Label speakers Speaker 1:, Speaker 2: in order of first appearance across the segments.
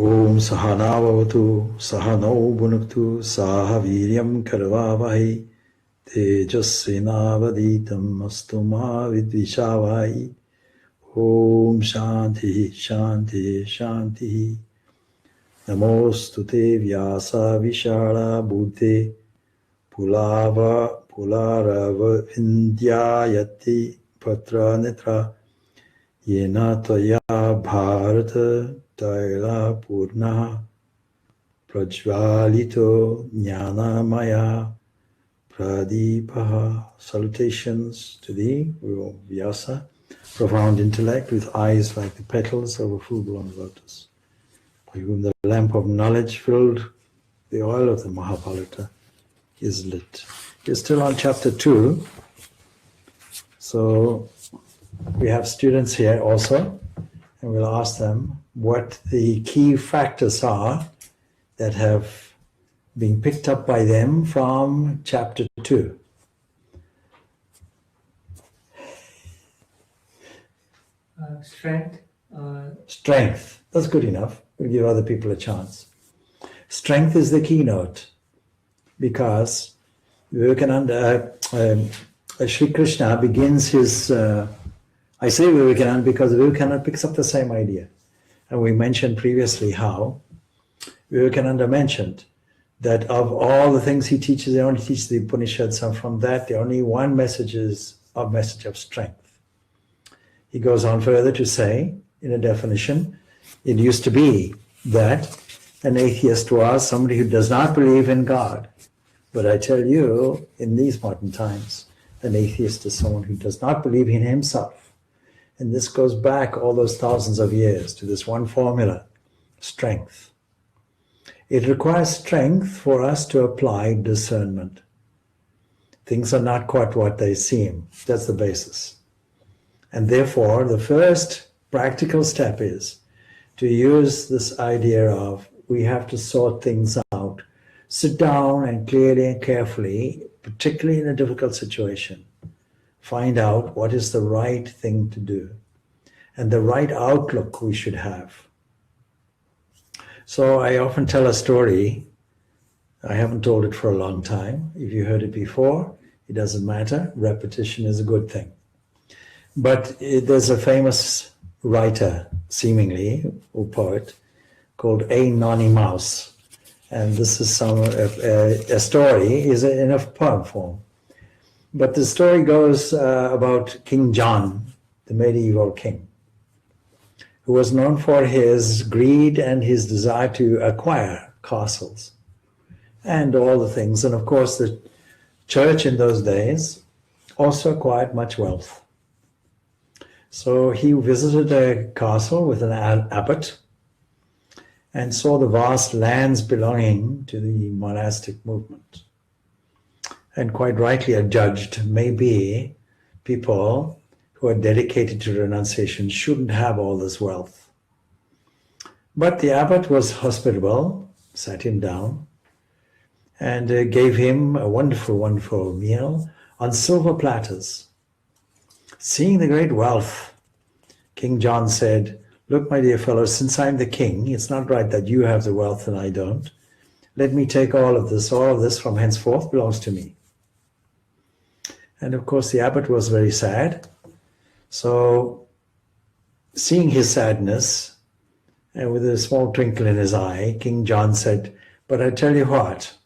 Speaker 1: Om Sahanavavatu Sahanau Bhunaktu Saha Viryam Karvavahi Tejasvinavaditam Astuma Vidvishavai. Om Shanti Shanti Shanti. Namostute Vyasa Vishala Bhute Pularava Vindyayati Patra Nitra Yena Tvaya Bharata Taila Purna Prajvalito Jnana Maya Pradipaha. Salutations to thee, O Vyasa, profound intellect with eyes like the petals of a full-blown lotus, by whom the lamp of knowledge filled the oil of the Mahabharata is lit. We're still on chapter 2. So we have students here also, and we'll ask them what the key factors are that have been picked up by them from chapter 2.
Speaker 2: Strength.
Speaker 1: Strength. That's good enough. We'll give other people a chance. Strength is the keynote, because Vivekananda, Sri Krishna begins his, I say Vivekananda because Vivekananda picks up the same idea. And we mentioned previously how Vivekananda mentioned that of all the things he teaches, he only teaches the Upanishads, and from that the only one message is a message of strength. He goes on further to say, in a definition, it used to be that an atheist was somebody who does not believe in God. But I tell you, in these modern times, an atheist is someone who does not believe in himself. And this goes back all those thousands of years to this one formula, strength. It requires strength for us to apply discernment. Things are not quite what they seem. That's the basis. And therefore, the first practical step is to use this idea of we have to sort things out. Sit down and clearly and carefully, particularly in a difficult situation, find out what is the right thing to do and the right outlook we should have. So I often tell a story. I haven't told it for a long time. If you heard it before, it doesn't matter. Repetition is a good thing. But there's a famous writer, seemingly, or poet, called A. Nonny Mouse. And this is a story, is in a poem form. But the story goes about King John, the medieval king, who was known for his greed and his desire to acquire castles and all the things. And of course, the church in those days also acquired much wealth. So he visited a castle with an abbot and saw the vast lands belonging to the monastic movement. And quite rightly adjudged, maybe people who are dedicated to renunciation shouldn't have all this wealth. But the abbot was hospitable, sat him down, and gave him a wonderful, wonderful meal on silver platters. Seeing the great wealth, King John said, "Look, my dear fellow, since I'm the king, it's not right that you have the wealth and I don't. Let me take all of this from henceforth belongs to me." And of course the abbot was very sad. So seeing his sadness, and with a small twinkle in his eye, King John said, "But I tell you what,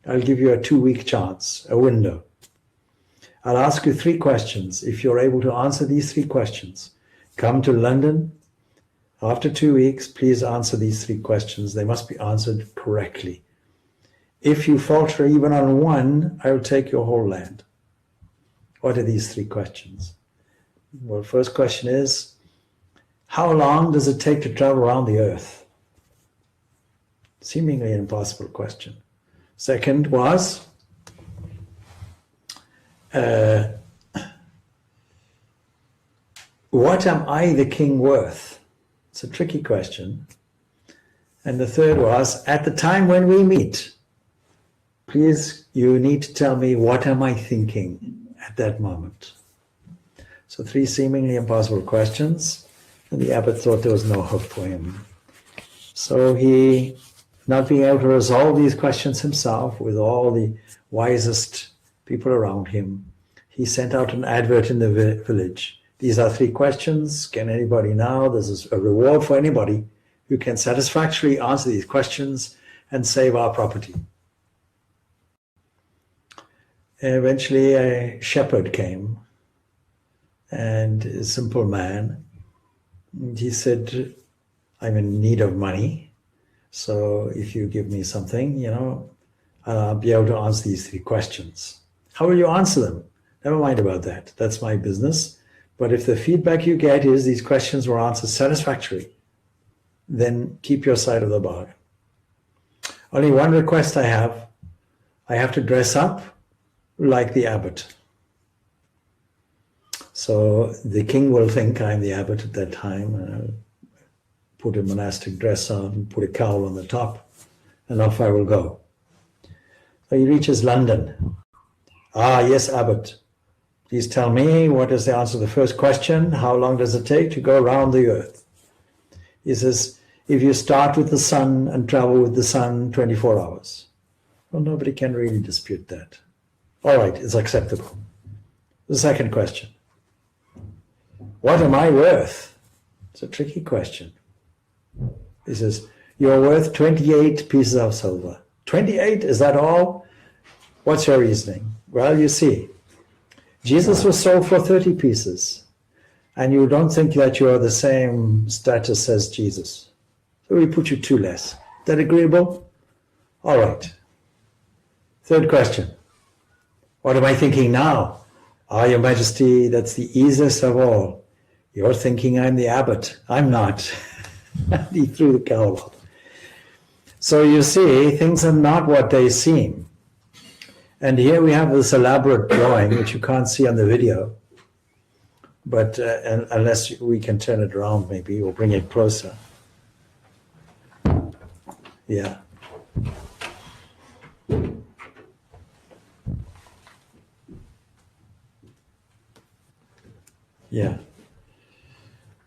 Speaker 1: I'll give you a 2-week chance, a window. I'll ask you 3 questions. If you're able to answer these 3 questions, come to London. After 2 weeks, please answer these 3 questions. They must be answered correctly. If you falter even on one, I will take your whole land." What are these 3 questions? Well, first question is, how long does it take to travel around the earth? Seemingly an impossible question. Second was, what am I the king worth? It's a tricky question. And the third was, at the time when we meet, please, you need to tell me what am I thinking at that moment. So 3 seemingly impossible questions, and the abbot thought there was no hope for him. So he, not being able to resolve these questions himself with all the wisest people around him, he sent out an advert in the village. These are 3 questions. Can anybody now? This is a reward for anybody who can satisfactorily answer these questions and save our property. Eventually a shepherd came, and a simple man. He said, I'm in need of money, so if you give me something, I'll be able to answer these 3 questions. How will you answer them? Never mind about that. That's my business. But if the feedback you get is these questions were answered satisfactorily, then keep your side of the bargain. Only one request I have to dress up like the abbot. So the king will think I'm the abbot at that time, and I'll put a monastic dress on, put a cowl on the top, and off I will go. So he reaches London. Ah, yes, abbot. Please tell me, what is the answer to the first question? How long does it take to go around the earth? He says, if you start with the sun and travel with the sun 24 hours. Well, nobody can really dispute that. All right, it's acceptable. The second question. What am I worth? It's a tricky question. He says, you're worth 28 pieces of silver. 28, is that all? What's your reasoning? Well, you see, Jesus was sold for 30 pieces, and you don't think that you're the same status as Jesus. So we put you 2 less. Is that agreeable? All right. Third question. What am I thinking now? Ah, Your Majesty, that's the easiest of all. You're thinking I'm the abbot. I'm not. He threw the cowl out. So you see, things are not what they seem. And here we have this elaborate drawing, which you can't see on the video, but unless we can turn it around maybe, or bring it closer. Yeah. Yeah.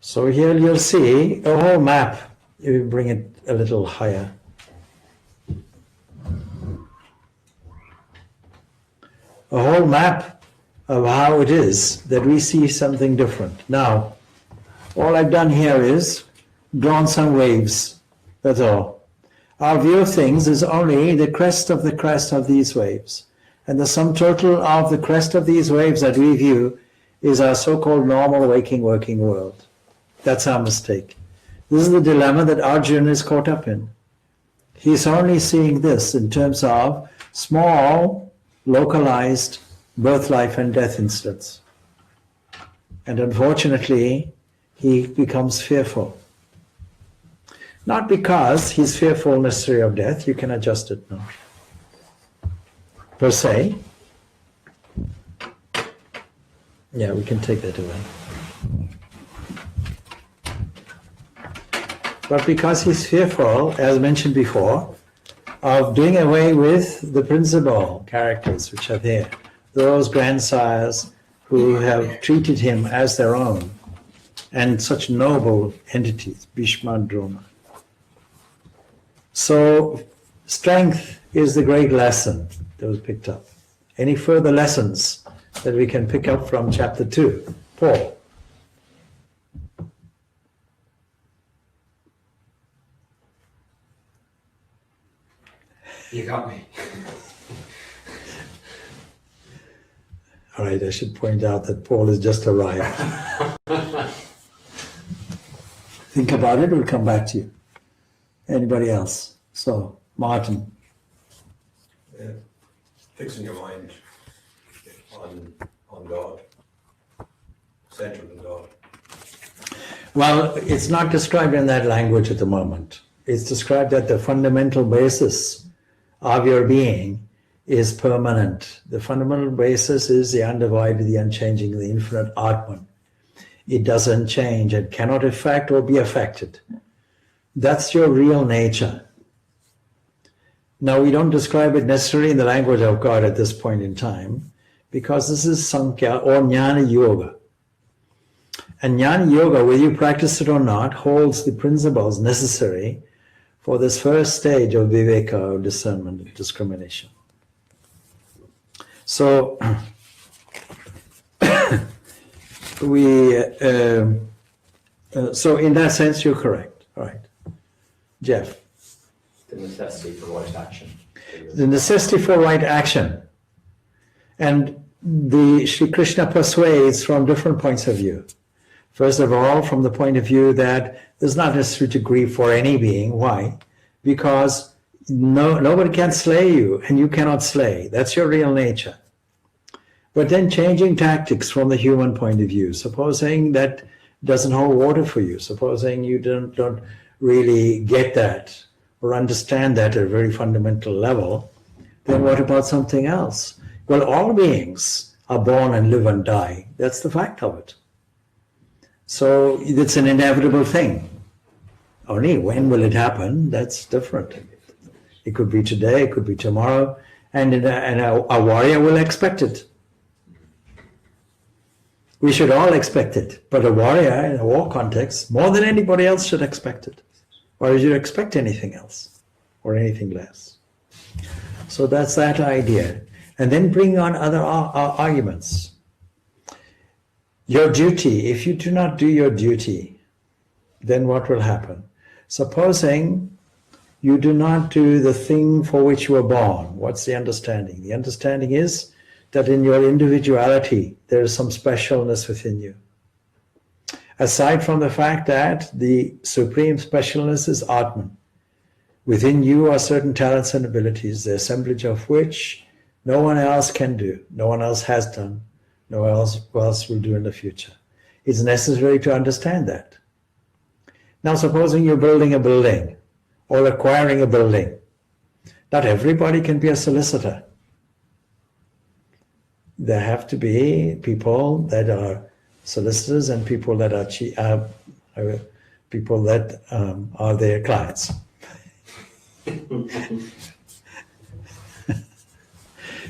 Speaker 1: So here you'll see a whole map. If you bring it a little higher. A whole map of how it is that we see something different. Now, all I've done here is drawn some waves. That's all. Our view of things is only the crest of these waves. And the sum total of the crest of these waves that we view is our so-called normal waking working world. That's our mistake. This is the dilemma that Arjuna is caught up in. He's only seeing this in terms of small, localized birth, life, and death incidents. And unfortunately, he becomes fearful. Not because he's fearful necessarily of death, you can adjust it now. Per se. Yeah, we can take that away. But because he's fearful, as mentioned before, of doing away with the principal characters which are there, those grandsires who have treated him as their own, and such noble entities, Bhishma and Drona. So strength is the great lesson that was picked up. Any further lessons that we can pick up from chapter 2? Paul.
Speaker 3: You got me.
Speaker 1: All right, I should point out that Paul has just arrived. Think about it, we'll come back to you. Anybody else? So, Martin.
Speaker 4: Yeah. Fixing your mind on God, centered in God.
Speaker 1: Well, it's not described in that language at the moment. It's described that the fundamental basis of your being is permanent. The fundamental basis is the undivided, the unchanging, the infinite Atman. It doesn't change. It cannot affect or be affected. That's your real nature. Now, we don't describe it necessarily in the language of God at this point in time, because this is Sankhya or Jnana Yoga. And Jnana Yoga, whether you practice it or not, holds the principles necessary for this first stage of viveka, or discernment and discrimination. So so in that sense, you're correct, right? Jeff?
Speaker 3: The necessity for right action.
Speaker 1: The necessity for right action. And the Sri Krishna persuades from different points of view. First of all, from the point of view that there's not necessary to grieve for any being. Why? Because nobody can slay you, and you cannot slay. That's your real nature. But then changing tactics from the human point of view, supposing that doesn't hold water for you, supposing you don't really get that or understand that at a very fundamental level, then what about something else? Well, all beings are born and live and die. That's the fact of it. So it's an inevitable thing. Only when will it happen? That's different. It could be today, it could be tomorrow, and a warrior will expect it. We should all expect it, but a warrior in a war context, more than anybody else, should expect it. Or should you expect anything else or anything less? So that's that idea. And then bring on other arguments. Your duty, if you do not do your duty, then what will happen? Supposing you do not do the thing for which you were born, what's the understanding? The understanding is that in your individuality, there is some specialness within you. Aside from the fact that the supreme specialness is Atman. Within you are certain talents and abilities, the assemblage of which no one else can do, no one else has done, no one else will do in the future. It's necessary to understand that. Now, supposing you're building a building or acquiring a building, not everybody can be a solicitor. There have to be people that are solicitors and people that are people that are their clients.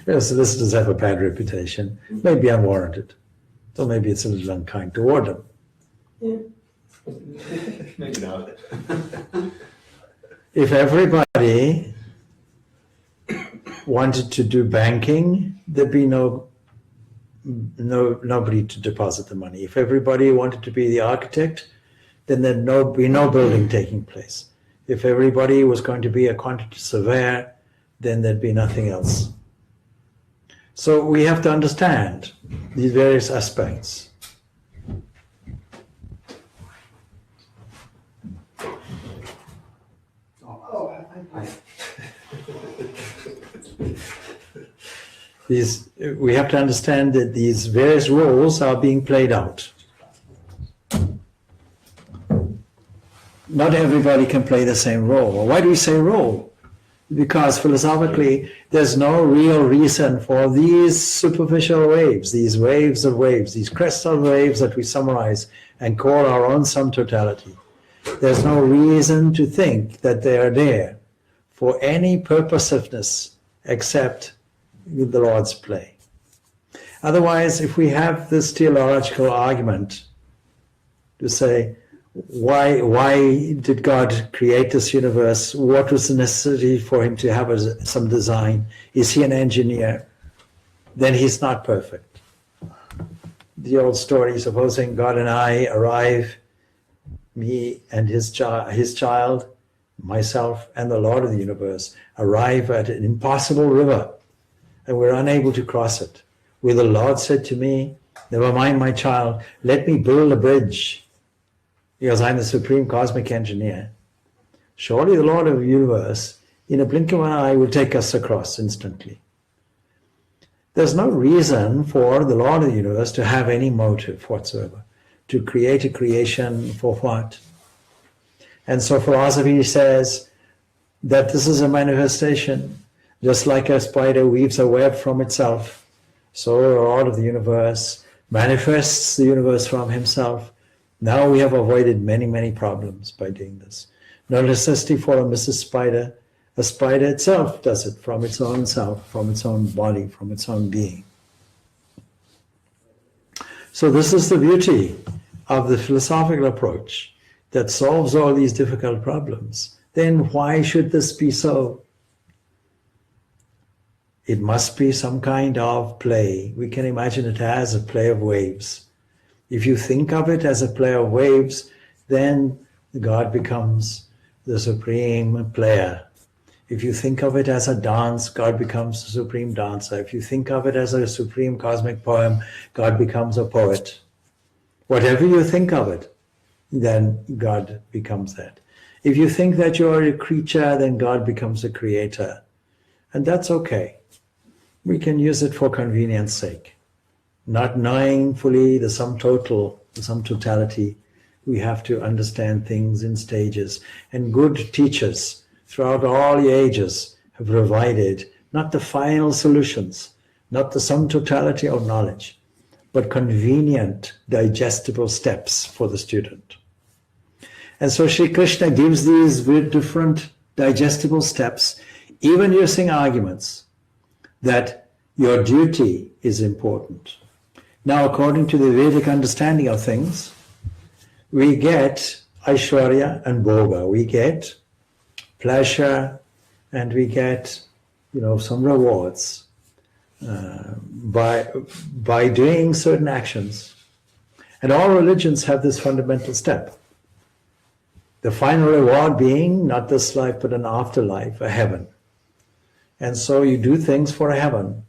Speaker 1: Solicitors have a bad reputation, maybe unwarranted, so maybe it's a little unkind toward them.
Speaker 3: Yeah. Maybe not.
Speaker 1: If everybody wanted to do banking, there'd be nobody to deposit the money. If everybody wanted to be the architect, then there'd be no building taking place. If everybody was going to be a quantity surveyor, then there'd be nothing else. So we have to understand these various aspects. We have to understand that these various roles are being played out. Not everybody can play the same role. Why do we say role? Because philosophically, there's no real reason for these superficial waves, these waves of waves, these crystal waves that we summarize and call our own sum totality. There's no reason to think that they are there for any purposiveness except the Lord's play. Otherwise, if we have this teleological argument to say, why did God create this universe? What was the necessity for him to have some design? Is he an engineer? Then he's not perfect. The old story, supposing God and I arrive, me and his child, myself and the Lord of the universe, arrive at an impossible river and we're unable to cross it. Will the Lord said to me, never mind my child, let me build a bridge because I'm the supreme cosmic engineer. Surely the Lord of the universe, in a blink of an eye, will take us across instantly. There's no reason for the Lord of the universe to have any motive whatsoever, to create a creation for what? And so philosophy says that this is a manifestation, just like a spider weaves a web from itself, so the Lord of the universe manifests the universe from himself. Now we have avoided many, many problems by doing this. No necessity for a Mrs. Spider. A spider itself does it from its own self, from its own body, from its own being. So this is the beauty of the philosophical approach that solves all these difficult problems then why should this be so? It must be some kind of play. We can imagine it as a play of waves. If you think of it as a play of waves, then God becomes the supreme player. If you think of it as a dance, God becomes the supreme dancer. If you think of it as a supreme cosmic poem, God becomes a poet. Whatever you think of it, then God becomes that. If you think that you are a creature, then God becomes a creator. And that's okay. We can use it for convenience sake. Not knowing fully the sum total, the sum totality, we have to understand things in stages. And good teachers throughout all the ages have provided not the final solutions, not the sum totality of knowledge, but convenient, digestible steps for the student. And so Sri Krishna gives these very different digestible steps, even using arguments, that your duty is important. Now, according to the Vedic understanding of things, we get Aishwarya and Bhoga. We get pleasure and we get, some rewards by doing certain actions. And all religions have this fundamental step. The final reward being not this life, but an afterlife, a heaven. And so you do things for a heaven.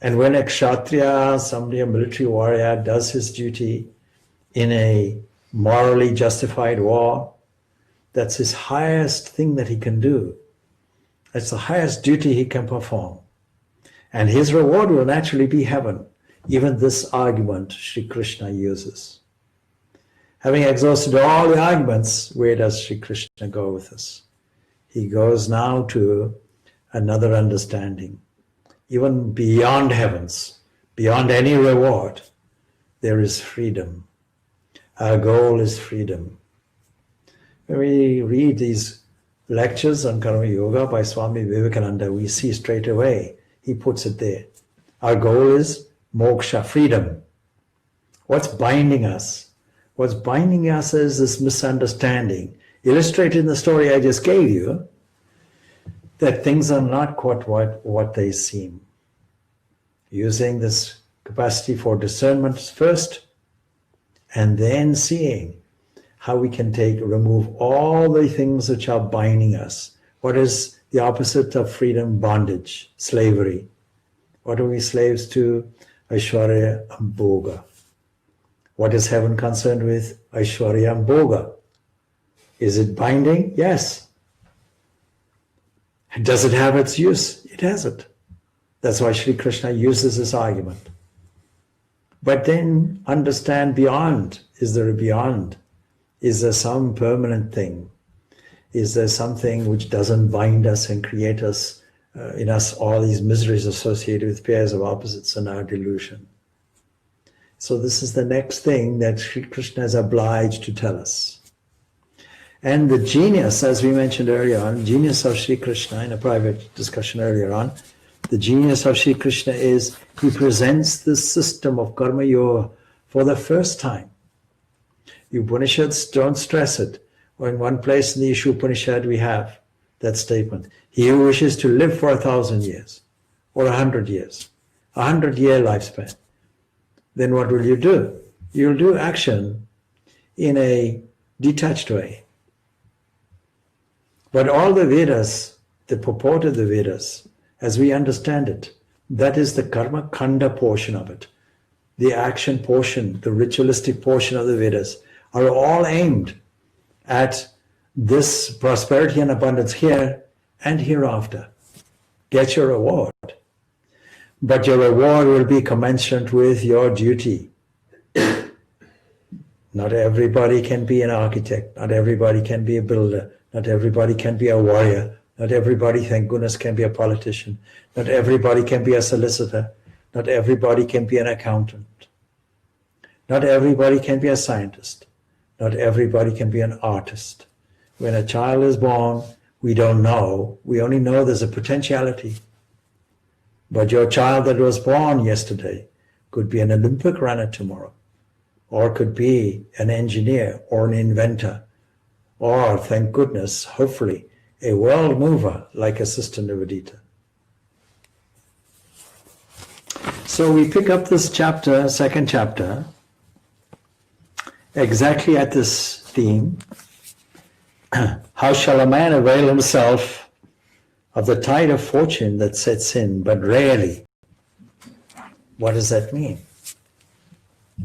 Speaker 1: And when a kshatriya, somebody, a military warrior, does his duty in a morally justified war, that's his highest thing that he can do. That's the highest duty he can perform. And his reward will naturally be heaven. Even this argument Sri Krishna uses. Having exhausted all the arguments, where does Sri Krishna go with us? He goes now to another understanding. Even beyond heavens, beyond any reward, there is freedom. Our goal is freedom. When we read these lectures on Karma Yoga by Swami Vivekananda, we see straight away, he puts it there. Our goal is moksha, freedom. What's binding us? What's binding us is this misunderstanding, illustrated in the story I just gave you, that things are not quite what they seem. Using this capacity for discernment first, and then seeing how we can remove all the things which are binding us. What is the opposite of freedom? Bondage, slavery. What are we slaves to? Aishwarya and Bhoga. What is heaven concerned with? Aishwarya and Bhoga. Is it binding? Yes. Does it have its use? It has it. That's why Sri Krishna uses this argument. But then understand beyond. Is there a beyond? Is there some permanent thing? Is there something which doesn't bind us and create us in us all these miseries associated with pairs of opposites and our delusion? So this is the next thing that Sri Krishna is obliged to tell us. And the genius, as we mentioned earlier on, genius of Sri Krishna in a private discussion earlier on, the genius of Sri Krishna is he presents this system of karma yoga for the first time. The Upanishads don't stress it. Or in one place in the Isha Upanishad we have that statement. He who wishes to live for 1,000 years or 100 years, 100-year lifespan, then what will you do? You'll do action in a detached way. But all the Vedas, the purport of the Vedas, as we understand it, that is the karma kanda portion of it. The action portion, the ritualistic portion of the Vedas are all aimed at this prosperity and abundance here and hereafter. Get your reward. But your reward will be commensurate with your duty. Not everybody can be an architect. Not everybody can be a builder. Not everybody can be a warrior. Not everybody, thank goodness, can be a politician. Not everybody can be a solicitor. Not everybody can be an accountant. Not everybody can be a scientist. Not everybody can be an artist. When a child is born, we don't know. We only know there's a potentiality. But your child that was born yesterday could be an Olympic runner tomorrow, or could be an engineer or an inventor, or, thank goodness, hopefully, a world mover like a Sister Nivedita. So we pick up this chapter, second chapter, exactly at this theme. How shall a man avail himself of the tide of fortune that sets in, but rarely? What does that mean?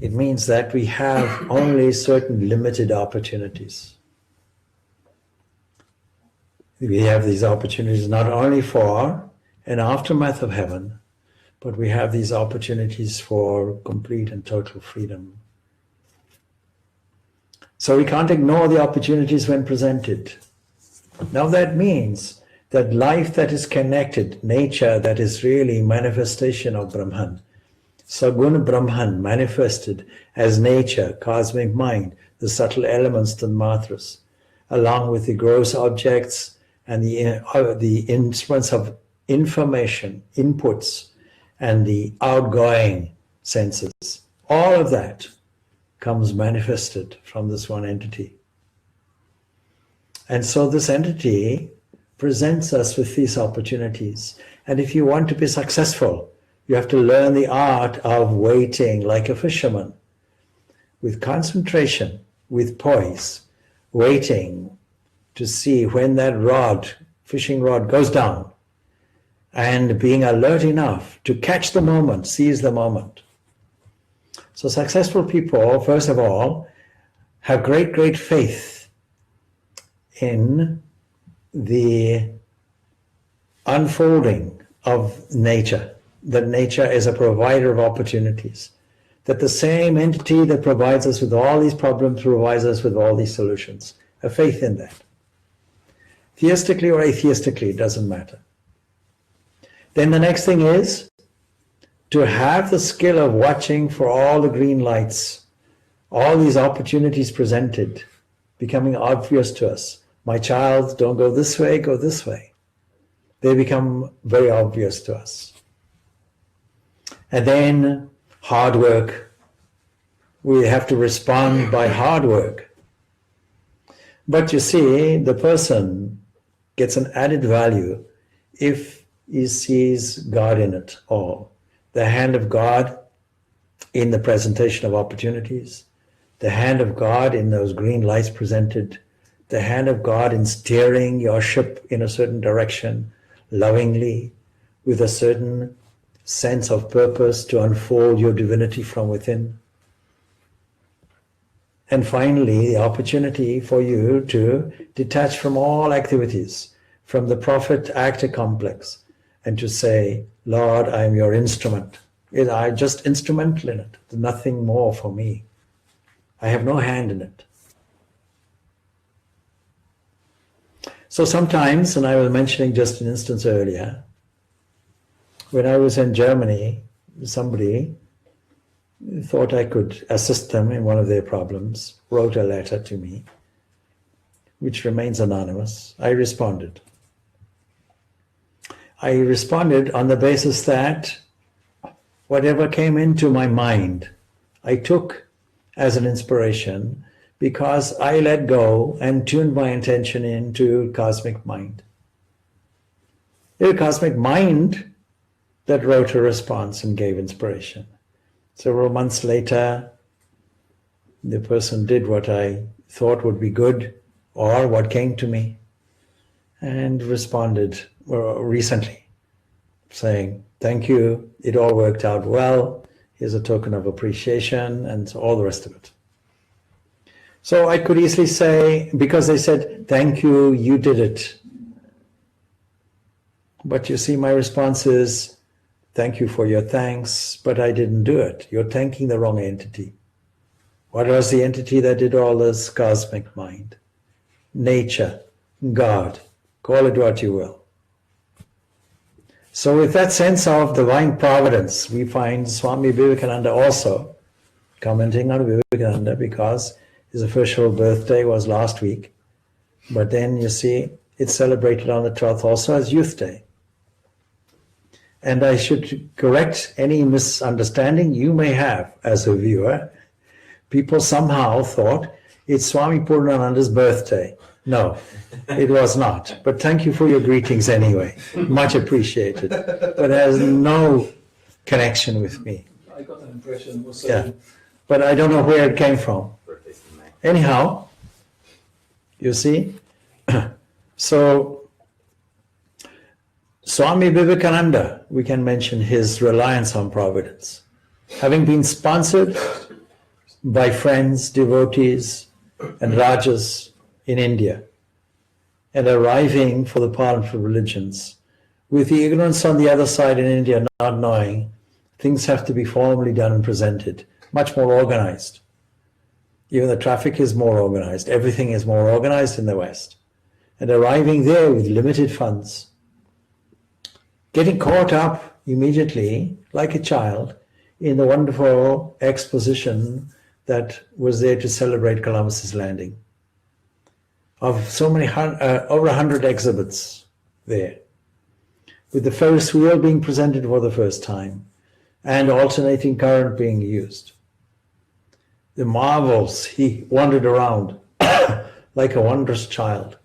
Speaker 1: It means that we have only certain limited opportunities. We have these opportunities not only for an aftermath of heaven, but we have these opportunities for complete and total freedom. So we can't ignore the opportunities when presented. Now that means that life that is connected, nature that is really manifestation of Brahman, Saguna Brahman manifested as nature, cosmic mind, the subtle elements, the matras, along with the gross objects and the instruments of information, inputs, and the outgoing senses. All of that comes manifested from this one entity. And so this entity presents us with these opportunities. And if you want to be successful, you have to learn the art of waiting like a fisherman, with concentration, with poise, waiting to see when that fishing rod goes down, and being alert enough to catch the moment, seize the moment. So successful people, first of all, have great, great faith in the unfolding of nature, that nature is a provider of opportunities, that the same entity that provides us with all these problems provides us with all these solutions. A faith in that. Theistically or atheistically, it doesn't matter. Then the next thing is to have the skill of watching for all the green lights, all these opportunities presented, becoming obvious to us. My child, don't go this way, go this way. They become very obvious to us. And then hard work. We have to respond by hard work. But you see, the person gets an added value if he sees God in it all. The hand of God in the presentation of opportunities, the hand of God in those green lights presented, the hand of God in steering your ship in a certain direction, lovingly, with a certain sense of purpose to unfold your divinity from within. And finally, the opportunity for you to detach from all activities, from the prophet-actor complex, and to say, Lord, I am your instrument. I'm just instrumental in it. There's nothing more for me. I have no hand in it. So sometimes, and I was mentioning just an instance earlier, when I was in Germany, somebody thought I could assist them in one of their problems, wrote a letter to me, which remains anonymous. I responded. I responded on the basis that whatever came into my mind, I took as an inspiration because I let go and tuned my intention into cosmic mind. The cosmic mind that wrote a response and gave inspiration. Several months later, the person did what I thought would be good or what came to me and responded recently saying, thank you, it all worked out well, here's a token of appreciation, and all the rest of it. So I could easily say, because they said, thank you, you did it. But you see, my response is, thank you for your thanks, but I didn't do it. You're thanking the wrong entity. What was the entity that did all this? Cosmic mind, nature, God, call it what you will. So with that sense of divine providence, we find Swami Vivekananda also commenting on Vivekananda because his official birthday was last week. But then you see, it's celebrated on the 12th also as Youth Day. And I should correct any misunderstanding you may have as a viewer. People somehow thought it's Swami Purnananda's birthday. No, it was not. But thank you for your greetings anyway. Much appreciated. But it has no connection with me.
Speaker 5: I got that impression.
Speaker 1: Yeah. But I don't know where it came from.
Speaker 3: Birthday's in May.
Speaker 1: Anyhow, you see? So, Swami Vivekananda, we can mention his reliance on providence. Having been sponsored by friends, devotees, and Rajas in India, and arriving for the parliament of religions, with the ignorance on the other side in India not knowing, things have to be formally done and presented, much more organized. Even the traffic is more organized, everything is more organized in the West. And arriving there with limited funds, getting caught up immediately, like a child, in the wonderful exposition that was there to celebrate Columbus's landing. Of so many, over 100 exhibits there, with the Ferris wheel being presented for the first time, and alternating current being used. The marvels, he wandered around like a wondrous child.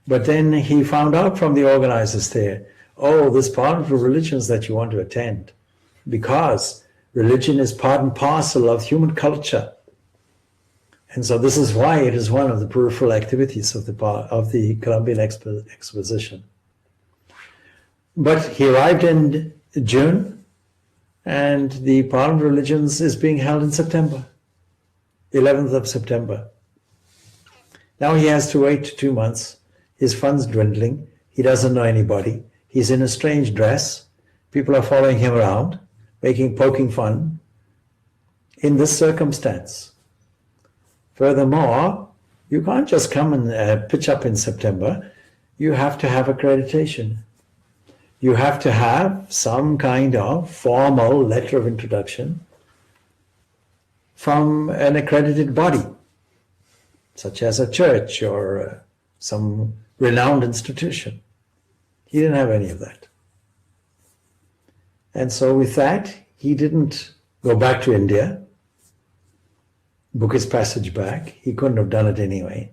Speaker 1: But then he found out from the organizers there, oh, this part of religions that you want to attend, because religion is part and parcel of human culture. And so this is why it is one of the peripheral activities of the Columbian Exposition. But he arrived in June, and the Parliament of Religions is being held in September, 11th of September. Now he has to wait 2 months. His funds dwindling. He doesn't know anybody. He's in a strange dress. People are following him around, poking fun in this circumstance. Furthermore, you can't just come and pitch up in September. You have to have accreditation. You have to have some kind of formal letter of introduction from an accredited body, such as a church or some renowned institution. He didn't have any of that. And so with that, he didn't go back to India, book his passage back. He couldn't have done it anyway.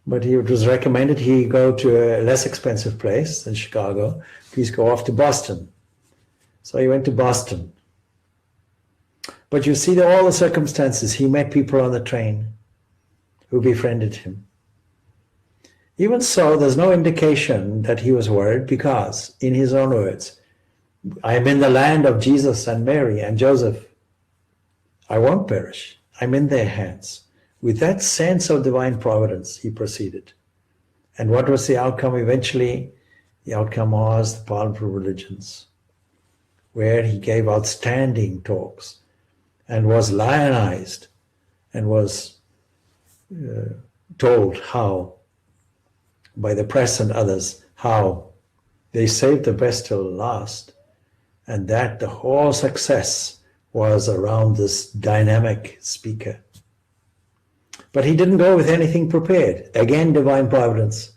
Speaker 1: But it was recommended he go to a less expensive place than Chicago. Please go off to Boston. So he went to Boston. But you see all the circumstances. He met people on the train who befriended him. Even so, there's no indication that he was worried because, in his own words, I am in the land of Jesus and Mary and Joseph. I won't perish. I'm in their hands. With that sense of divine providence, he proceeded. And what was the outcome eventually? The outcome was the Parliament of Religions, where he gave outstanding talks and was lionized and was told how, by the press and others, how they saved the best till last, and that the whole success was around this dynamic speaker. But he didn't go with anything prepared. Again, divine providence.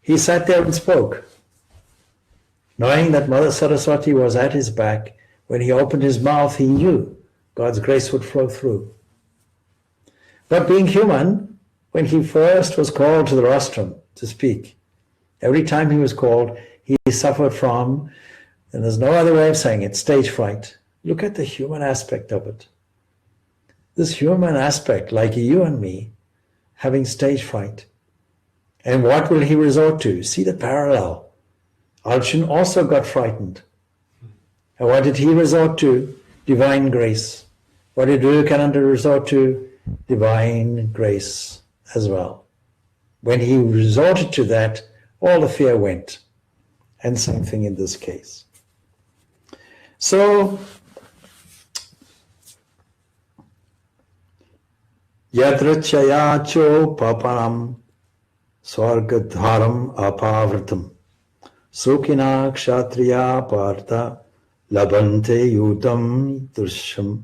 Speaker 1: He sat there and spoke, knowing that Mother Saraswati was at his back. When he opened his mouth, he knew God's grace would flow through. But being human, when he first was called to the rostrum to speak, every time he was called, he suffered from, and there's no other way of saying it, stage fright. Look at the human aspect of it. This human aspect, like you and me, having stage fright. And what will he resort to? See the parallel. Arjun also got frightened. And what did he resort to? Divine grace. What did Vivekananda resort to? Divine grace as well. When he resorted to that, all the fear went. And same thing in this case. So, Yadrachayacho papanam swargadharam apavritam Sukhina kshatriya partha labante yutam drishyam.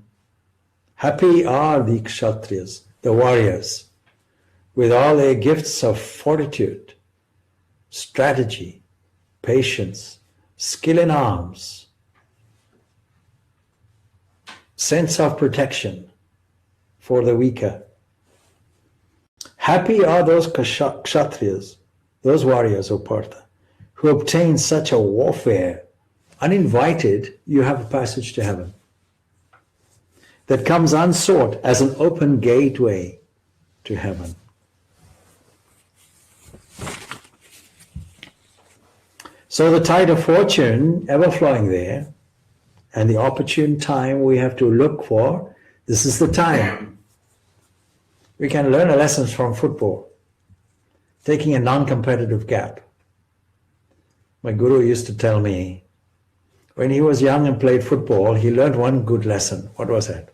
Speaker 1: Happy are the kshatriyas, the warriors, with all their gifts of fortitude, strategy, patience, skill in arms, sense of protection, for the weaker. Happy are those kshatriyas, those warriors, O Partha, who obtain such a warfare. Uninvited, you have a passage to heaven that comes unsought as an open gateway to heaven. So the tide of fortune ever flowing there, and the opportune time we have to look for, this is the time. We can learn a lesson from football, taking a non-competitive gap. My guru used to tell me, when he was young and played football, he learned one good lesson. What was that?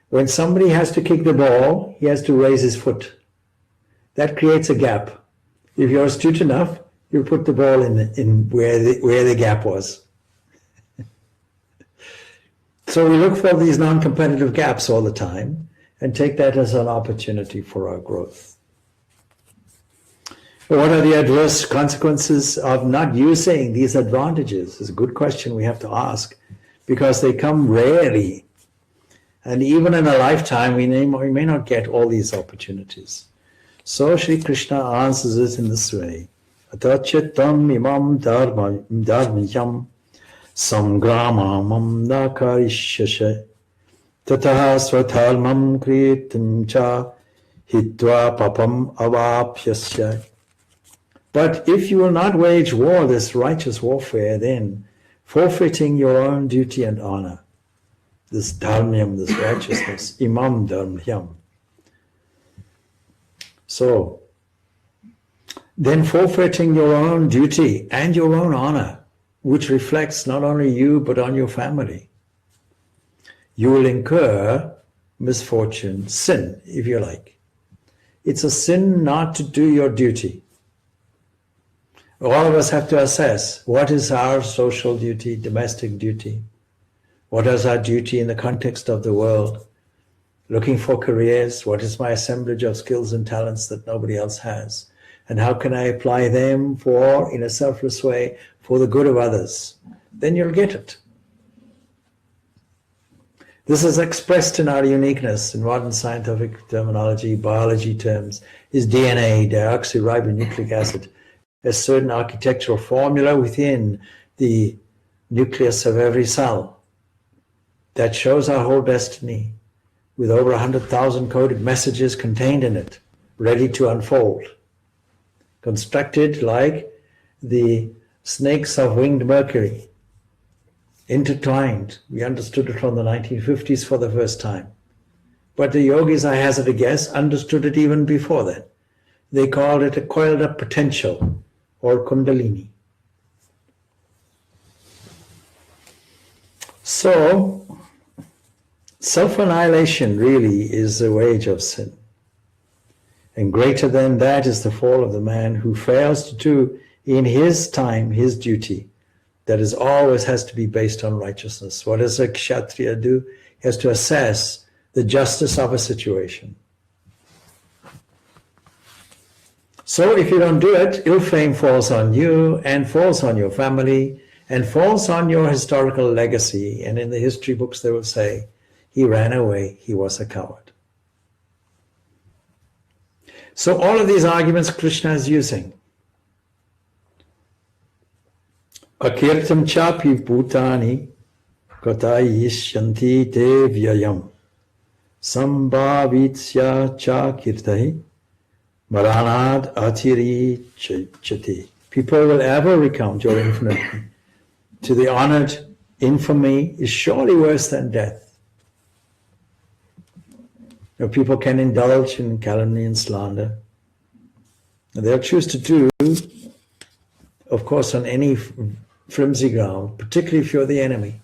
Speaker 1: When somebody has to kick the ball, he has to raise his foot. That creates a gap. If you're astute enough, you put the ball in where the gap was. So we look for these non-competitive gaps all the time and take that as an opportunity for our growth. But what are the adverse consequences of not using these advantages? It's a good question we have to ask, because they come rarely. And even in a lifetime, we may not get all these opportunities. So Sri Krishna answers it in this way. Atachyattam imam dharmyam samgramamam nakarishyasya tataha svatharmam kritam cha hitva papam avapyasya. But if you will not wage war, this righteous warfare, then forfeiting your own duty and honor, this dharmyam, this righteousness, imam dharmyam. So, then forfeiting your own duty and your own honor, which reflects not only you but on your family, you will incur misfortune, sin, if you like. It's a sin not to do your duty. All of us have to assess what is our social duty, domestic duty. What is our duty in the context of the world? Looking for careers, what is my assemblage of skills and talents that nobody else has? And how can I apply them in a selfless way, for the good of others? Then you'll get it. This is expressed in our uniqueness in modern scientific terminology, biology terms, is DNA, deoxyribonucleic acid, a certain architectural formula within the nucleus of every cell that shows our whole destiny, with over 100,000 coded messages contained in it, ready to unfold. Constructed like the snakes of winged Mercury, intertwined. We understood it from the 1950s for the first time. But the yogis, I hazard a guess, understood it even before then. They called it a coiled up potential, or kundalini. So, self-annihilation really is the wage of sin. And greater than that is the fall of the man who fails to do in his time his duty. That is always has to be based on righteousness. What does a kshatriya do? He has to assess the justice of a situation. So if you don't do it, ill fame falls on you and falls on your family and falls on your historical legacy. And in the history books they will say, he ran away, he was a coward. So all of these arguments Krishna is using. Akirtam chapi bhutani katayishyanti te vyayam sambhavitsya cha kirtahi maranad atiri chati. People will ever recount your infinity. To the honored, infamy is surely worse than death. You know, people can indulge in calumny and slander. And they'll choose to do, of course, on any flimsy ground, particularly if you're the enemy.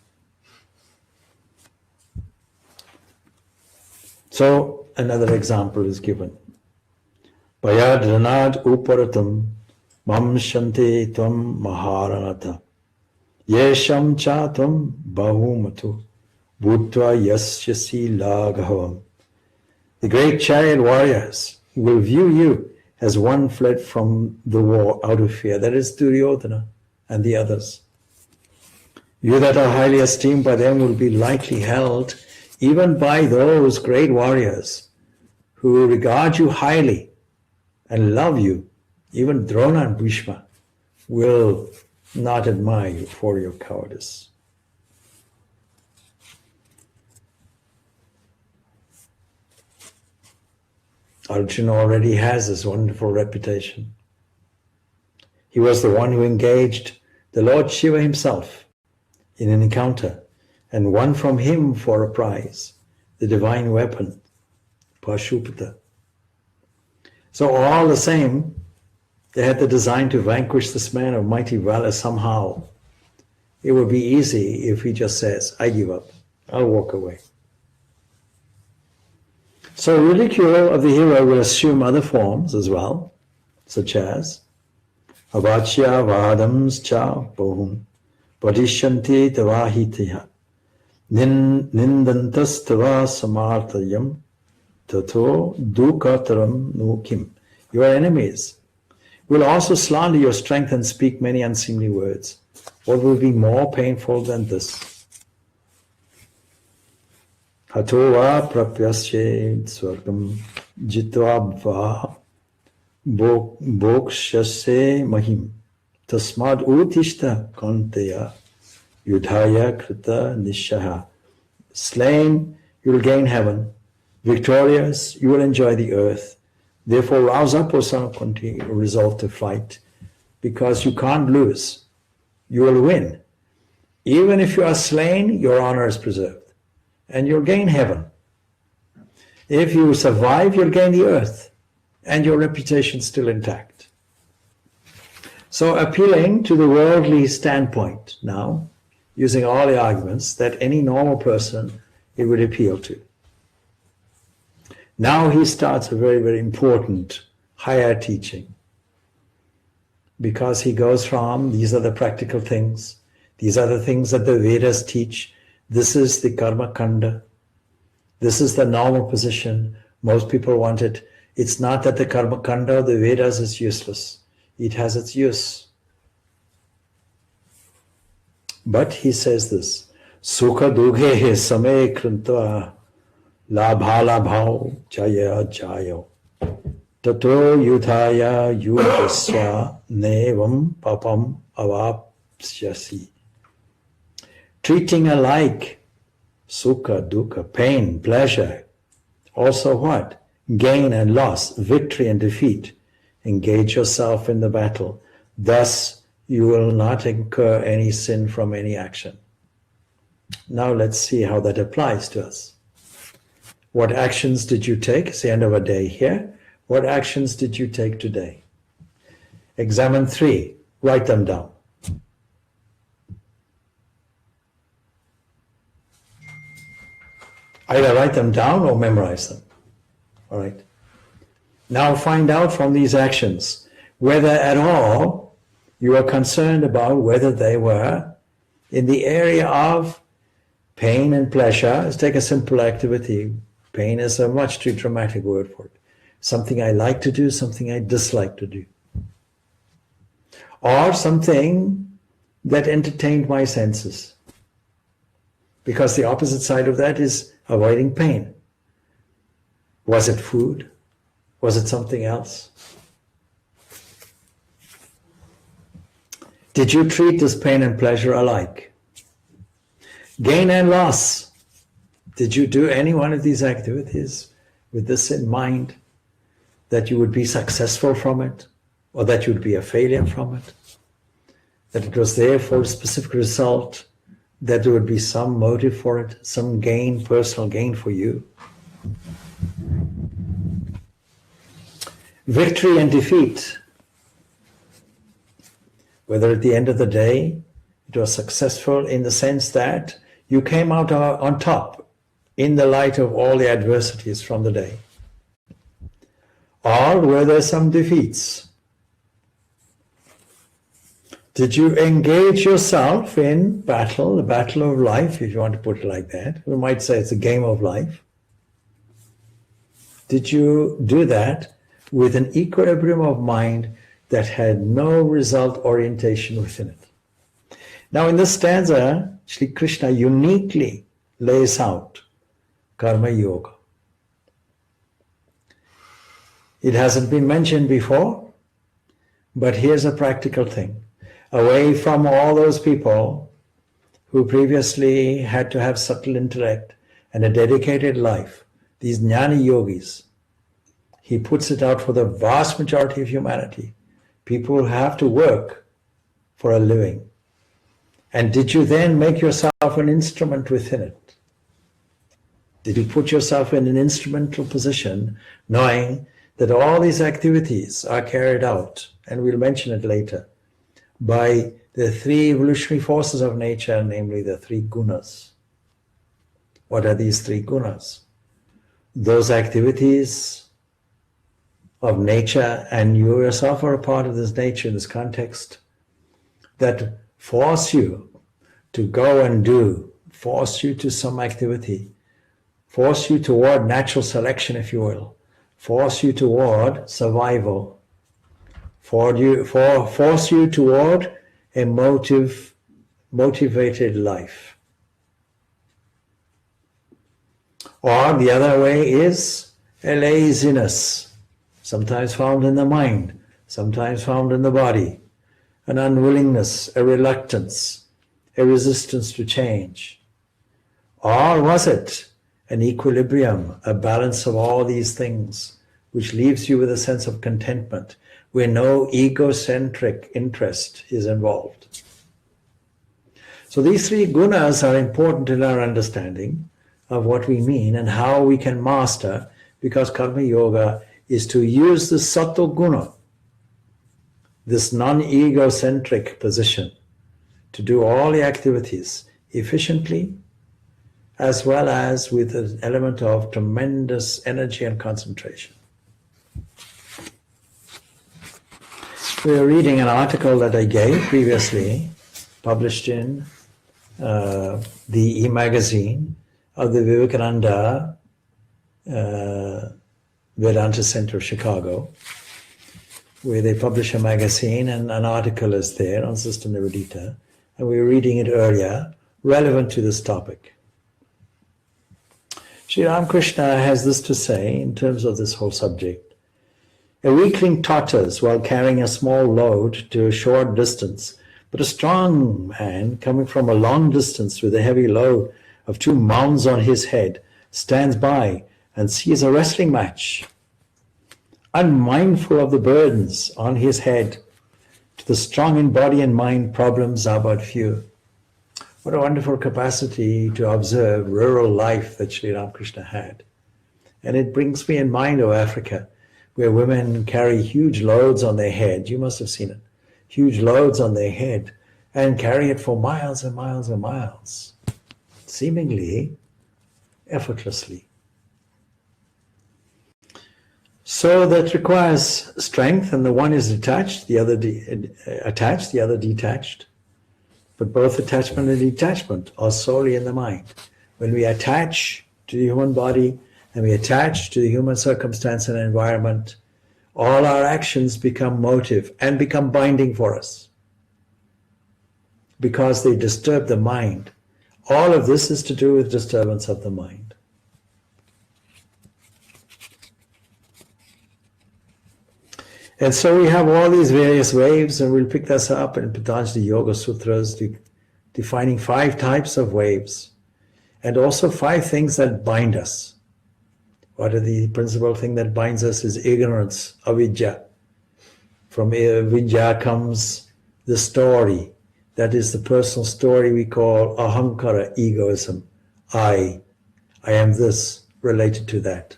Speaker 1: So another example is given. Payadranad uparatam mam shante tvam maharanata yesham chatam bahumatu bhutva yasyasi laghavam. The great chariot warriors will view you as one fled from the war out of fear. That is Duryodhana and the others. You that are highly esteemed by them will be lightly held even by those great warriors who regard you highly and love you, even Drona and Bhishma will not admire you for your cowardice. Arjuna already has this wonderful reputation. He was the one who engaged the Lord Shiva himself in an encounter and won from him for a prize the divine weapon, Pashupata. So all the same, they had the design to vanquish this man of mighty valor somehow. It would be easy if he just says, I give up, I'll walk away. So ridicule of the hero will assume other forms as well, such as avachya vadams cha bohum padishyanti tavahitiha nindantas tava samarthayam tato dukataram nukim. Your enemies will also slander your strength and speak many unseemly words. What will be more painful than this? Hatova prapyasye swargam jitvabha bokshase mahim tasmad utishta kanteya yudhaya krita nishaha. Slain, you will gain heaven. Victorious, you will enjoy the earth. Therefore rouse up, O son of Kunti, resolve to fight, because you can't lose. You will win. Even if you are slain, your honor is preserved, and you'll gain heaven. If you survive, you'll gain the earth, and your reputation still intact. So appealing to the worldly standpoint now, using all the arguments that any normal person it would appeal to. Now he starts a very, very important higher teaching, because he goes from, these are the practical things, these are the things that the Vedas teach, this is the karma kanda, this is the normal position, most people want it. It's not that the karma kanda of the Vedas is useless, it has its use. But he says this, sukha dughe same krintva labhalabhau jaya jayo tato yudhaya yudhasya nevam papam avapsyasi. Treating alike sukha, dukkha, pain, pleasure, also what? Gain and loss, victory and defeat. Engage yourself in the battle. Thus you will not incur any sin from any action. Now let's see how that applies to us. What actions did you take? It's the end of a day here. What actions did you take today? Examine 3. Write them down. Either write them down or memorize them. All right. Now find out from these actions whether at all you are concerned about whether they were in the area of pain and pleasure. Let's take a simple activity. Pain is a much too dramatic word for it. Something I like to do, something I dislike to do. Or something that entertained my senses. Because the opposite side of that is avoiding pain. Was it food? Was it something else? Did you treat this pain and pleasure alike? Gain and loss. Did you do any one of these activities with this in mind, that you would be successful from it, or that you would be a failure from it? That it was there for a specific result, that there would be some motive for it, some gain, personal gain for you? Victory and defeat. Whether at the end of the day it was successful in the sense that you came out on top in the light of all the adversities from the day. Or were there some defeats? Did you engage yourself in battle, the battle of life, if you want to put it like that? We might say it's a game of life. Did you do that with an equilibrium of mind that had no result orientation within it? Now in this stanza, Sri Krishna uniquely lays out Karma Yoga. It hasn't been mentioned before, but here's a practical thing. Away from all those people who previously had to have subtle intellect and a dedicated life, these jnana yogis, he puts it out for the vast majority of humanity. People who have to work for a living. And did you then make yourself an instrument within it? Did you put yourself in an instrumental position, knowing that all these activities are carried out, and we'll mention it later, by the three evolutionary forces of nature, namely the three gunas. What are these three gunas? Those activities of nature, and you yourself are a part of this nature in this context, that force you to go and do, force you to some activity, force you toward natural selection, if you will, force you toward survival, force you toward a motivated life. Or the other way is a laziness, sometimes found in the mind, sometimes found in the body, an unwillingness, a reluctance, a resistance to change. Or was it an equilibrium, a balance of all these things, which leaves you with a sense of contentment, where no egocentric interest is involved? So these three gunas are important in our understanding of what we mean and how we can master, because Karma Yoga is to use the Sattva guna, this non-egocentric position, to do all the activities efficiently, as well as with an element of tremendous energy and concentration. We are reading an article that I gave previously, published in the e-magazine of the Vivekananda Vedanta Center of Chicago, where they publish a magazine and an article is there on Sister Nivedita, and we were reading it earlier, relevant to this topic. Sri Ramakrishna has this to say in terms of this whole subject. A weakling totters while carrying a small load to a short distance, but a strong man coming from a long distance with a heavy load of 2 mounds on his head stands by and sees a wrestling match. Unmindful of the burdens on his head, to the strong in body and mind, problems are but few. What a wonderful capacity to observe rural life that Sri Ramakrishna had. And it brings me in mind of Africa, where women carry huge loads on their head. You must have seen it. Huge loads on their head and carry it for miles and miles and miles, seemingly effortlessly. So that requires strength, and the one is attached, the other attached, the other detached. But both attachment and detachment are solely in the mind. When we attach to the human body and we attach to the human circumstance and environment, all our actions become motive and become binding for us, because they disturb the mind. All of this is to do with disturbance of the mind. And so we have all these various waves, and we'll pick this up in Patanjali Yoga Sutras, defining 5 types of waves, and also 5 things that bind us. What are the principal thing that binds us is ignorance, avidya. From avidya comes the story. That is the personal story we call ahankara, egoism. I am this, related to that.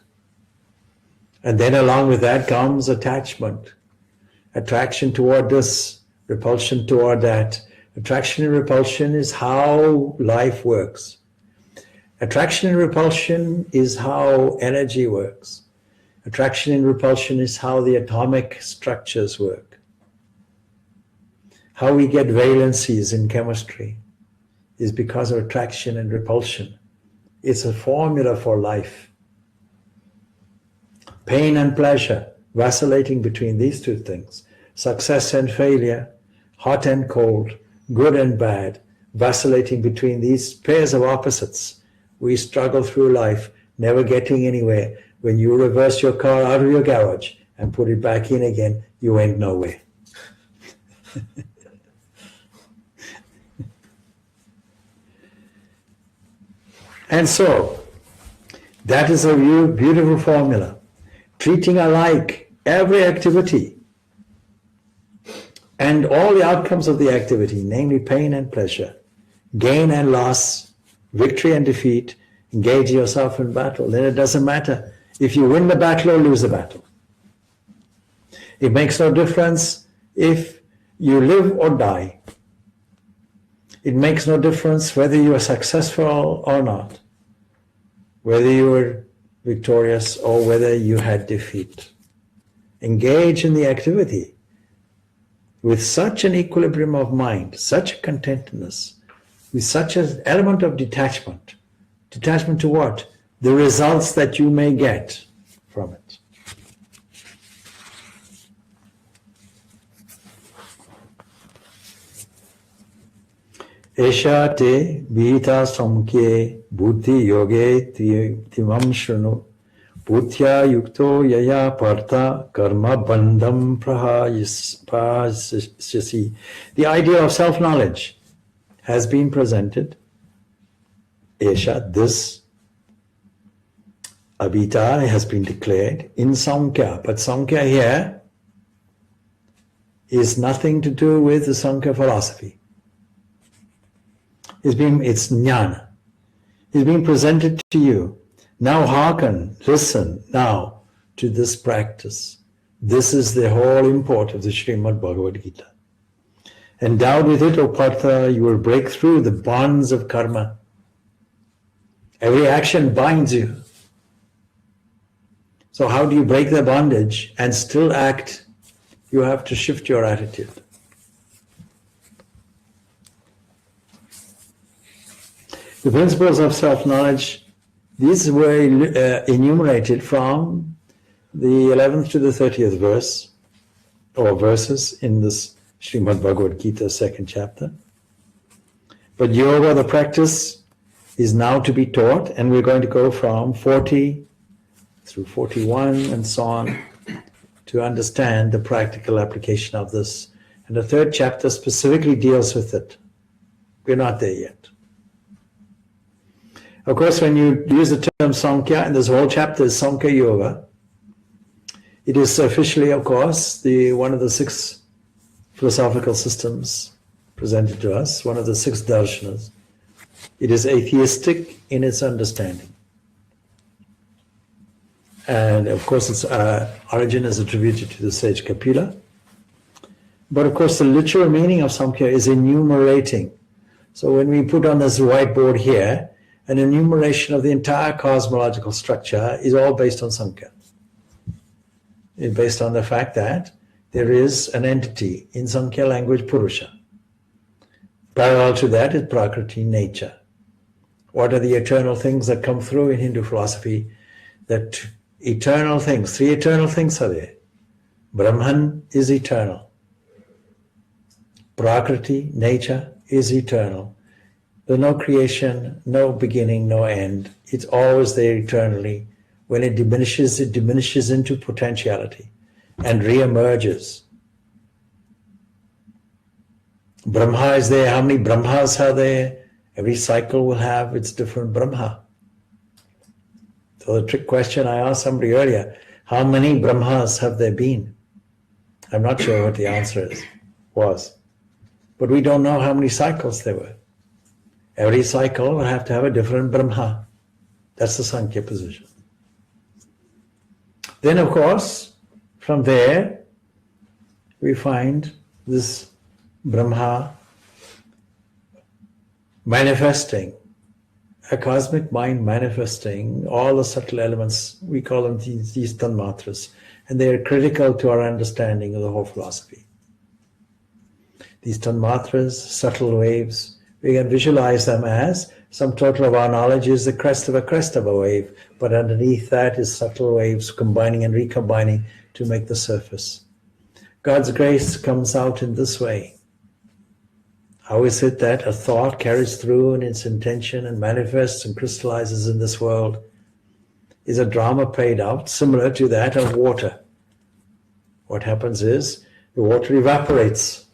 Speaker 1: And then along with that comes attachment. Attraction toward this, repulsion toward that. Attraction and repulsion is how life works. Attraction and repulsion is how energy works. Attraction and repulsion is how the atomic structures work. How we get valencies in chemistry is because of attraction and repulsion. It's a formula for life. Pain and pleasure, vacillating between these 2 things. Success and failure, hot and cold, good and bad, vacillating between these pairs of opposites. We struggle through life never getting anywhere. When you reverse your car out of your garage and put it back in again, you went nowhere. And so, that is a beautiful formula. Treating alike every activity and all the outcomes of the activity, namely pain and pleasure, gain and loss, victory and defeat, engage yourself in battle. Then it doesn't matter if you win the battle or lose the battle. It makes no difference if you live or die. It makes no difference whether you are successful or not, whether you were victorious or whether you had defeat. Engage in the activity with such an equilibrium of mind, such a contentedness, with such an element of detachment. Detachment to what? The results that you may get from it. Esha te vihita samkye buddhi yoge timam shrunu buddhya yukto yaya partha karma bandham prahasyasi. The idea of self-knowledge has been presented. Esha, this Abhita has been declared in Sankhya, but Sankhya here is nothing to do with the Sankhya philosophy. It's jnana. It's being presented to you. Now hearken, listen now to this practice. This is the whole import of the Srimad Bhagavad Gita. Endowed with it, O Partha, you will break through the bonds of karma. Every action binds you. So how do you break the bondage and still act? You have to shift your attitude. The principles of self-knowledge, these were enumerated from the 11th to the 30th verse, or verses in this Srimad Bhagavad Gita, 2nd chapter. But yoga, the practice, is now to be taught, and we're going to go from 40 through 41 and so on to understand the practical application of this. And the 3rd chapter specifically deals with it. We're not there yet. Of course, when you use the term Sankhya, and this whole chapter is Sankhya Yoga, it is officially, of course, one of the 6 philosophical systems presented to us, one of the 6 darshanas. It is atheistic in its understanding. And of course, its origin is attributed to the sage Kapila. But of course, the literal meaning of Sankhya is enumerating. So when we put on this whiteboard here, an enumeration of the entire cosmological structure is all based on Sankhya. It's based on the fact that there is an entity in Sankhya language, Purusha. Parallel to that is Prakriti, nature. What are the eternal things that come through in Hindu philosophy? That eternal things, 3 eternal things are there. Brahman is eternal. Prakriti, nature, is eternal. There's no creation, no beginning, no end. It's always there eternally. When it diminishes into potentiality and re-emerges. Brahma is there. How many Brahmas are there? Every cycle will have its different Brahma. So the trick question I asked somebody earlier, how many Brahmas have there been? I'm not sure what the answer was. But we don't know how many cycles there were. Every cycle will have to have a different Brahma. That's the Sankhya position. Then, of course, from there, we find this Brahma manifesting, a cosmic mind manifesting all the subtle elements. We call them these tanmatras, and they are critical to our understanding of the whole philosophy. These tanmatras, subtle waves, we can visualize them as some total of our knowledge is the crest of a wave, but underneath that is subtle waves combining and recombining to make the surface. God's grace comes out in this way. How is it that a thought carries through in its intention and manifests and crystallizes in this world? is a drama played out similar to that of water. What happens is the water evaporates.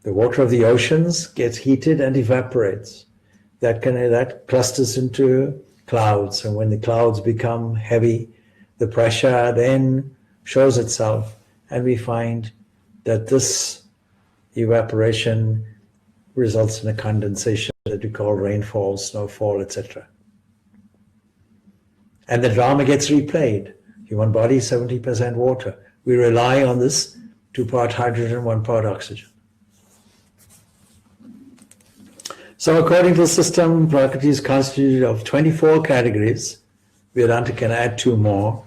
Speaker 1: The water of the oceans gets heated and evaporates. That clusters into clouds, and when the clouds become heavy, the pressure then shows itself, and we find that this evaporation results in a condensation that we call rainfall, snowfall, etc. And the drama gets replayed. Human body, 70% water. We rely on this 2-part hydrogen, 1-part oxygen. So according to the system, Prakriti is constituted of 24 categories. Vedanta can add 2 more.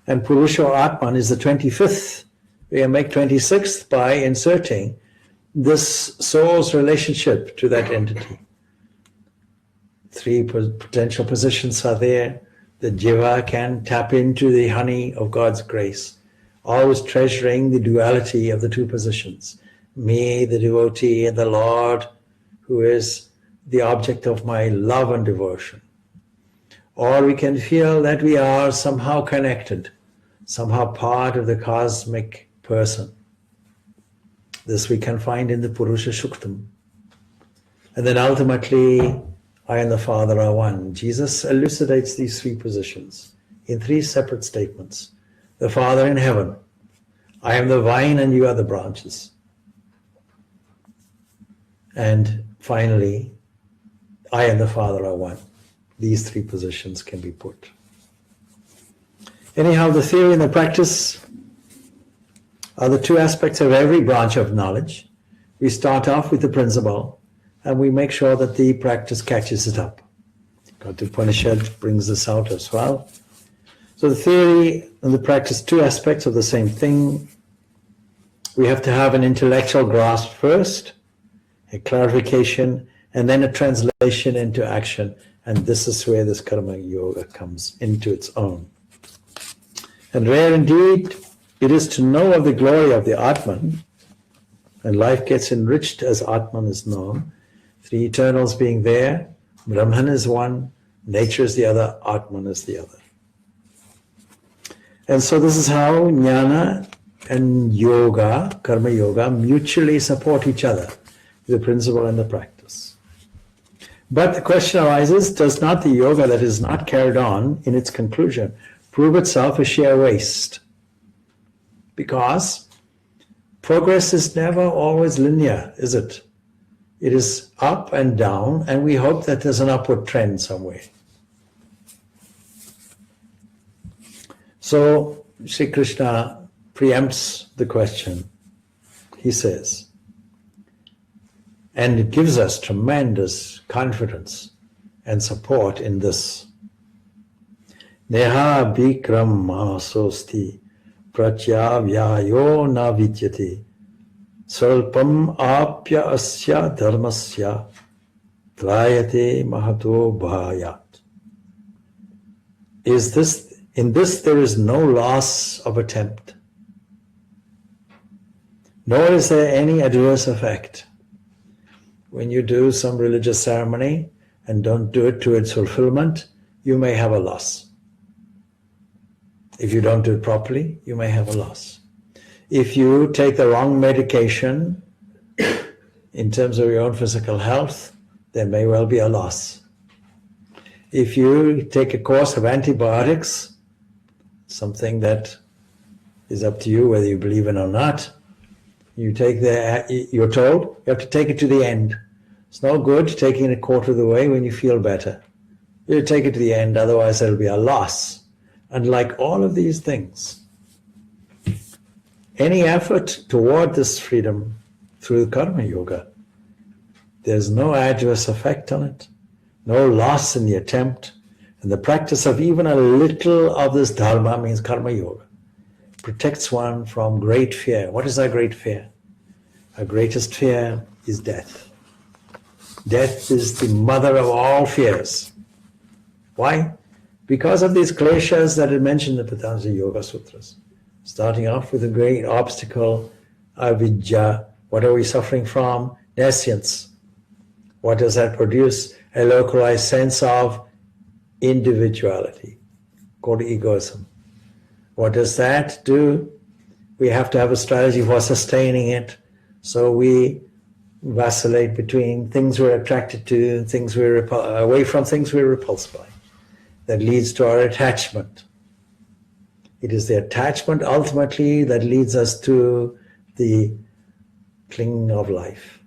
Speaker 1: And Purusha or Atman is the 25th. We can make 26th by inserting this soul's relationship to that entity. 3 potential positions are there. The jiva can tap into the honey of God's grace, always treasuring the duality of the 2 positions. Me, the devotee, and the Lord, who is the object of my love and devotion. Or we can feel that we are somehow connected, somehow part of the cosmic person. This we can find in the Purusha Shuktam. And then ultimately, I and the Father are one. Jesus elucidates these 3 positions in 3 separate statements. The Father in heaven, I am the vine and you are the branches. And finally, I and the Father are one. These 3 positions can be put. Anyhow, the theory and the practice are the 2 aspects of every branch of knowledge. We start off with the principle, and we make sure that the practice catches it up. Gita Upanishad brings this out as well. So the theory and the practice, 2 aspects of the same thing. We have to have an intellectual grasp first, a clarification, and then a translation into action. And this is where this karma yoga comes into its own. And rare indeed it is to know of the glory of the Atman, and life gets enriched as Atman is known. 3 eternals being there, Brahman is one, nature is the other, Atman is the other. And so this is how jnana and yoga, karma yoga, mutually support each other, the principle and the practice. But the question arises, does not the yoga that is not carried on in its conclusion prove itself a sheer waste? Because progress is never always linear, is it? It is up and down, and we hope that there's an upward trend somewhere. So Sri Krishna preempts the question. He says, and it gives us tremendous confidence and support in this. Neha bikram masosti pratyavyayo na vidyati salpam apya asya dharmasya trayate mahato bhayat. In this there is no loss of attempt, nor is there any adverse effect. When you do some religious ceremony and don't do it to its fulfillment, you may have a loss. If you don't do it properly, you may have a loss. If you take the wrong medication in terms of your own physical health, there may well be a loss. If you take a course of antibiotics, something that is up to you whether you believe in or not, you're told you have to take it to the end. It's no good taking it a quarter of the way when you feel better. You take it to the end, otherwise there'll be a loss. And like all of these things, any effort toward this freedom through karma yoga, there's no adverse effect on it, no loss in the attempt, and the practice of even a little of this dharma means karma yoga protects one from great fear. What is our great fear? Our greatest fear is death. Death is the mother of all fears. Why? Because of these kleshas that are mentioned in the Patanjali Yoga Sutras. Starting off with a great obstacle, avidya. What are we suffering from? Nescience. What does that produce? A localized sense of individuality, called egoism. What does that do? We have to have a strategy for sustaining it. So we vacillate between things we're attracted to and things we're away from things we're repulsed by. That leads to our attachment. It is the attachment ultimately that leads us to the clinging of life.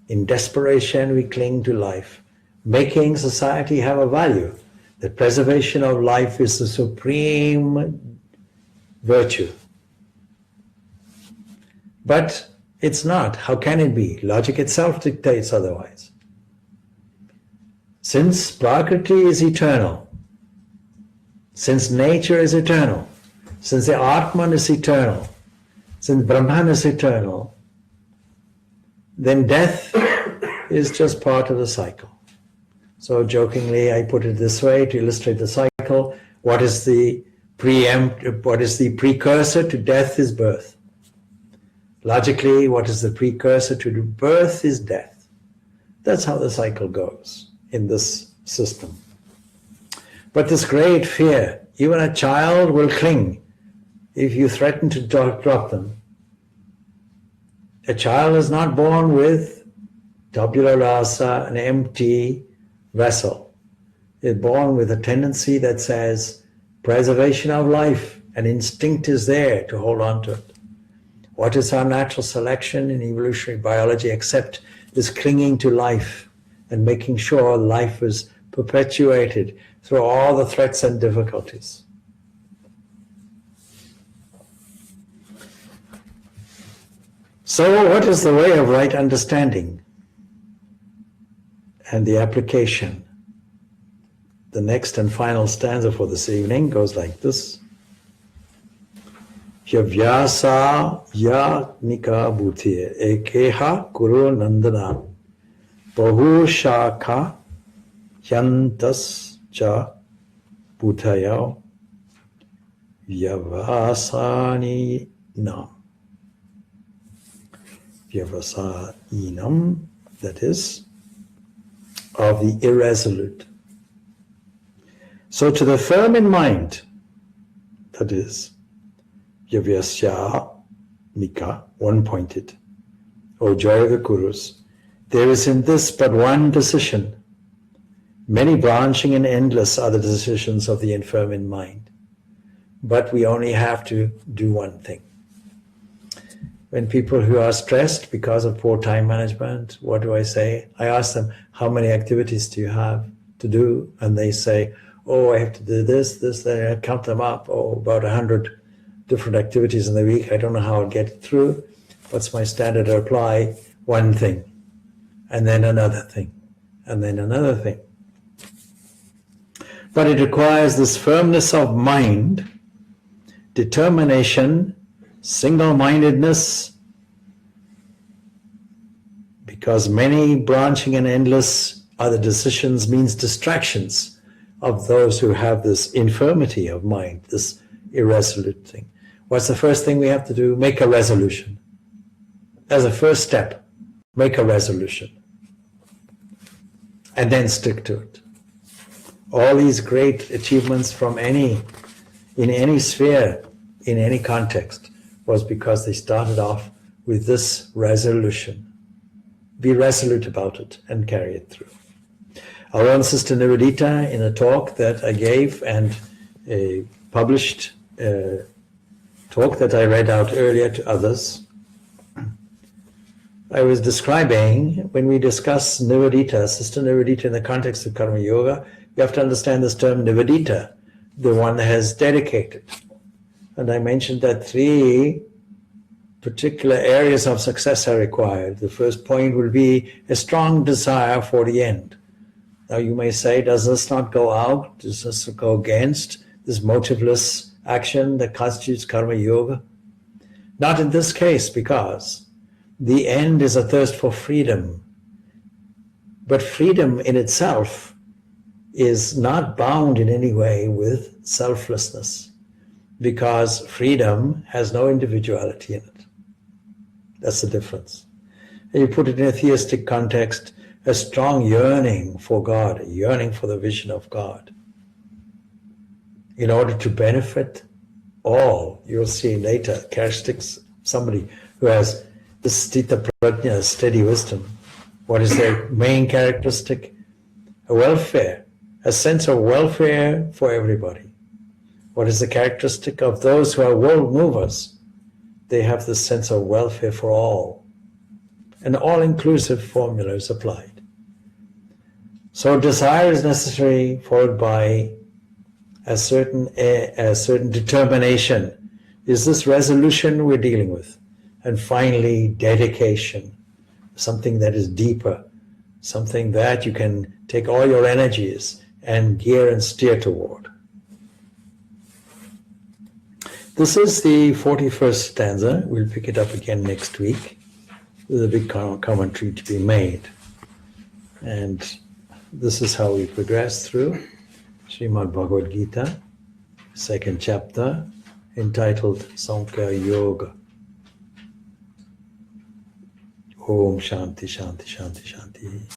Speaker 1: In desperation, we cling to life, making society have a value. The preservation of life is the supreme virtue. But it's not. How can it be? Logic itself dictates otherwise. Since Prakriti is eternal, since nature is eternal, since the Atman is eternal, since Brahman is eternal, then death is just part of the cycle. So jokingly, I put it this way to illustrate the cycle. What is the precursor to death is birth. Logically, what is the precursor to birth is death. That's how the cycle goes in this system. But this great fear, even a child will cling if you threaten to drop them. A child is not born with tabula rasa, an empty vessel. It's born with a tendency that says preservation of life, an instinct is there to hold on to it. What is our natural selection in evolutionary biology except this clinging to life and making sure life is perpetuated through all the threats and difficulties? So what is the way of right understanding and the application? The next and final stanza for this evening goes like this. Yavyasa yagnika bhuti ekeha kuru nandana bahushaka yantas cha bhutaya vyavasani nam. Vyavasainam, that is, of the irresolute. So to the firm in mind, that is, Yavyasya Mika, one-pointed, O joy of the Kurus, there is in this but one decision. Many branching and endless are the decisions of the infirm in mind. But we only have to do one thing. When people who are stressed because of poor time management, what do I say? I ask them, how many activities do you have to do? And they say, oh, I have to do this, then I count them up, about 100 different activities in the week. I don't know how I'll get it through. What's my standard reply? One thing, and then another thing, and then another thing. But it requires this firmness of mind, determination, single-mindedness, because many branching and endless are the decisions, means distractions of those who have this infirmity of mind, this irresolute thing. What's the first thing we have to do? Make a resolution. As a first step, make a resolution. And then stick to it. All these great achievements from in any sphere, in any context, was because they started off with this resolution. Be resolute about it and carry it through. Our own Sister Nivedita, in a talk that I gave and a published talk that I read out earlier to others, I was describing, when we discuss Nivedita, Sister Nivedita in the context of Karma Yoga, you have to understand this term Nivedita, the one that has dedicated. And I mentioned that 3 particular areas of success are required. The first point will be a strong desire for the end. Now you may say, does this not go out? Does this go against this motiveless action that constitutes Karma Yoga? Not in this case, because the end is a thirst for freedom. But freedom in itself is not bound in any way with selflessness, because freedom has no individuality in it. That's the difference. And you put it in a theistic context, a strong yearning for God, a yearning for the vision of God. In order to benefit all, you'll see later characteristics, somebody who has the stita prajna, steady wisdom. What is their main characteristic? A welfare, a sense of welfare for everybody. What is the characteristic of those who are world movers? They have the sense of welfare for all. An all-inclusive formula is applied. So desire is necessary, followed by a certain determination. Is this resolution we're dealing with? And finally, dedication, something that is deeper, something that you can take all your energies and gear and steer toward. This is the 41st stanza. We'll pick it up again next week. There's a big commentary to be made. And this is how we progress through Srimad Bhagavad Gita, 2nd chapter, entitled Sankhya Yoga. Om Shanti Shanti Shanti Shanti.